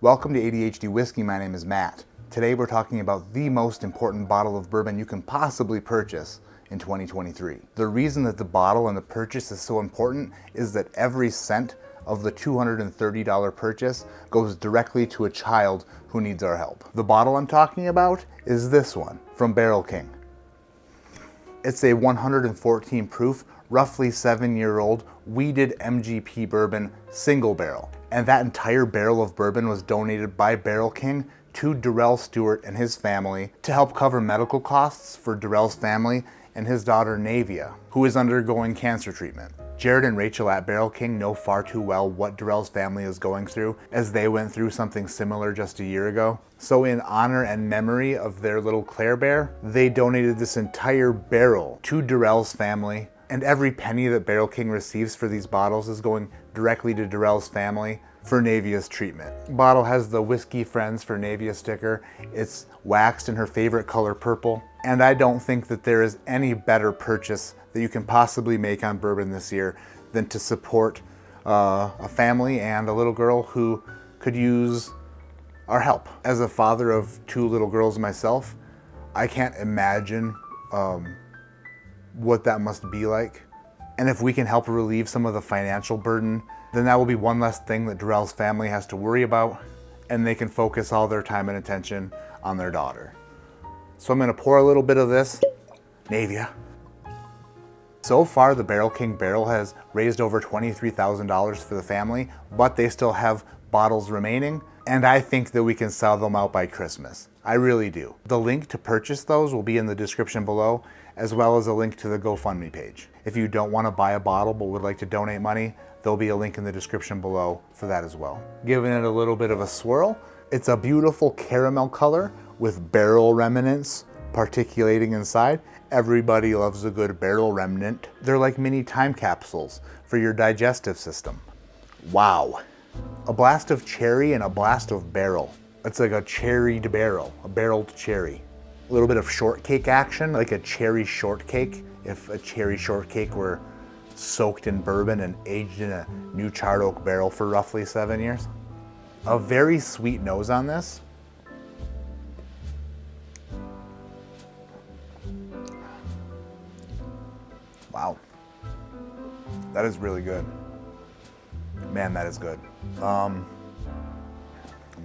Welcome to ADHD Whiskey. My name is Matt. Today we're talking about the most important bottle of bourbon you can possibly purchase in 2023. The reason that the bottle and the purchase is so important is that every cent of the $230 purchase goes directly to a child who needs our help. The bottle I'm talking about is this one from Barrel King. It's a 114 proof, roughly 7-year-old weeded MGP bourbon single barrel. And that entire barrel of bourbon was donated by Barrel King to Darrell Stewart and his family to help cover medical costs for Darrell's family and his daughter Naevia, who is undergoing cancer treatment. Jared and Rachel at Barrel King know far too well what Darrell's family is going through, as they went through something similar just a year ago. So in honor and memory of their little Claire Bear, they donated this entire barrel to Darrell's family, and every penny that Barrel King receives for these bottles is going directly to Darrell's family for Naevia's treatment. The bottle has the Whiskey Friends for Naevia sticker. It's waxed in her favorite color, purple. And I don't think that there is any better purchase that you can possibly make on bourbon this year than to support a family and a little girl who could use our help. As a father of 2 little girls myself, I can't imagine what that must be like. And if we can help relieve some of the financial burden, then that will be one less thing that Darrell's family has to worry about, and they can focus all their time and attention on their daughter. So I'm gonna pour a little bit of this Naevia. So far, the Barrel King barrel has raised over $23,000 for the family, but they still have bottles remaining, and I think that we can sell them out by Christmas. I really do. The link to purchase those will be in the description below, as well as a link to the GoFundMe page. If you don't want to buy a bottle but would like to donate money, there'll be a link in the description below for that as well. Giving it a little bit of a swirl. It's a beautiful caramel color with barrel remnants particulating inside. Everybody loves a good barrel remnant. They're like mini time capsules for your digestive system. Wow. A blast of cherry and a blast of barrel. It's like a cherried barrel, a barreled cherry. A little bit of shortcake action, like a cherry shortcake, if a cherry shortcake were soaked in bourbon and aged in a new charred oak barrel for roughly 7 years. A very sweet nose on this. Wow. That is really good. Man, that is good.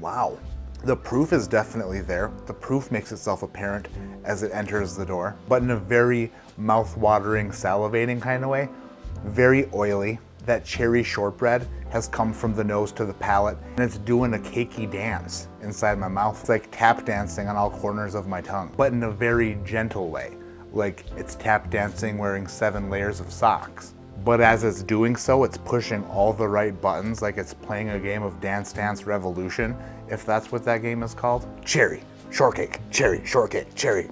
Wow. The proof is definitely there. The proof makes itself apparent as it enters the door, but in a very mouth-watering, salivating kind of way. Very oily. That cherry shortbread has come from the nose to the palate, and it's doing a cakey dance inside my mouth. It's like tap dancing on all corners of my tongue, but in a very gentle way. Like it's tap dancing wearing 7 layers of socks. But as it's doing so, it's pushing all the right buttons, like it's playing a game of Dance Dance Revolution, if that's what that game is called. Cherry, shortcake, cherry,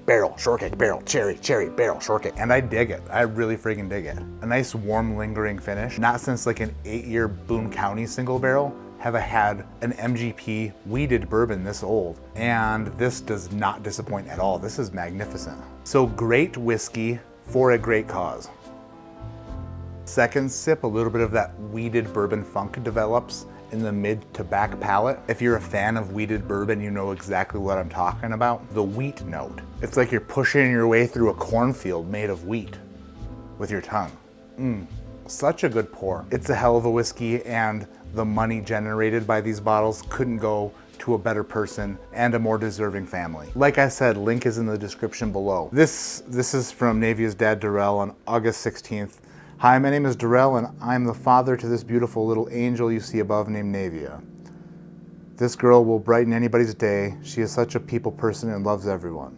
barrel, shortcake, barrel, cherry, barrel, shortcake. And I dig it. I really freaking dig it. A nice, warm, lingering finish. Not since like an 8-year Boone County single barrel have I had an MGP weeded bourbon this old. And this does not disappoint at all. This is magnificent. So great whiskey for a great cause. Second sip, a little bit of that weeded bourbon funk develops in the mid to back palate. If you're a fan of weeded bourbon, you know exactly what I'm talking about. The wheat note. It's like you're pushing your way through a cornfield made of wheat with your tongue. Such a good pour. It's a hell of a whiskey, and the money generated by these bottles couldn't go to a better person and a more deserving family. Like I said, link is in the description below. This is from Naevia's dad, Darrell, on August 16th. Hi, my name is Darrell, and I'm the father to this beautiful little angel you see above named Naevia. This girl will brighten anybody's day. She is such a people person and loves everyone.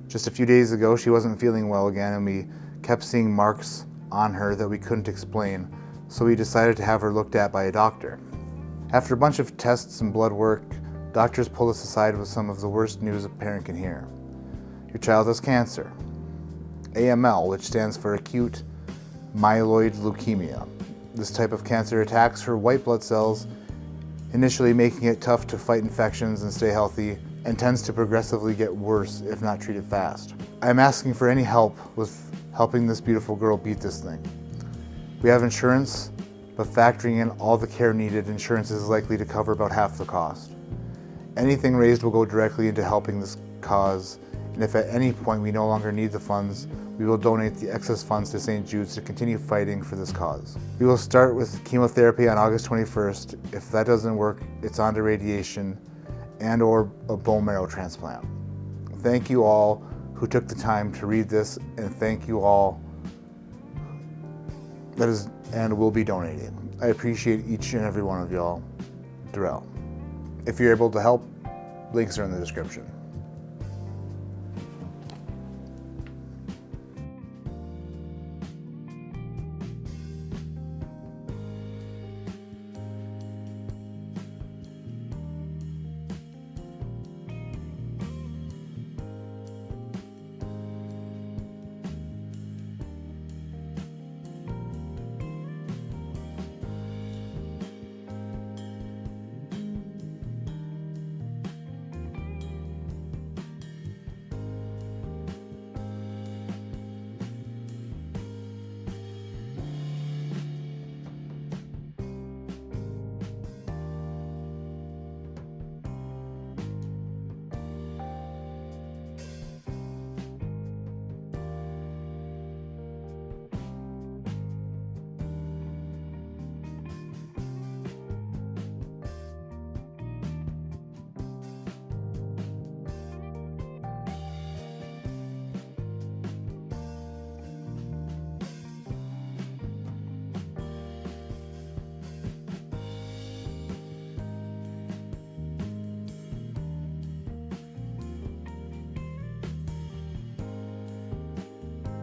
Just a few days ago, she wasn't feeling well again, and we kept seeing marks on her that we couldn't explain, so we decided to have her looked at by a doctor. After a bunch of tests and blood work, doctors pulled us aside with some of the worst news a parent can hear. Your child has cancer. AML, which stands for acute myeloid leukemia. This type of cancer attacks her white blood cells, initially making it tough to fight infections and stay healthy, and tends to progressively get worse if not treated fast. I'm asking for any help with helping this beautiful girl beat this thing. We have insurance, but factoring in all the care needed, insurance is likely to cover about half the cost. Anything raised will go directly into helping this cause, and if at any point we no longer need the funds, we will donate the excess funds to St. Jude's to continue fighting for this cause. We will start with chemotherapy on August 21st. If that doesn't work, it's on to radiation and or a bone marrow transplant. Thank you all who took the time to read this, and thank you all and will be donating. I appreciate each and every one of y'all. Darrell. If you're able to help, links are in the description.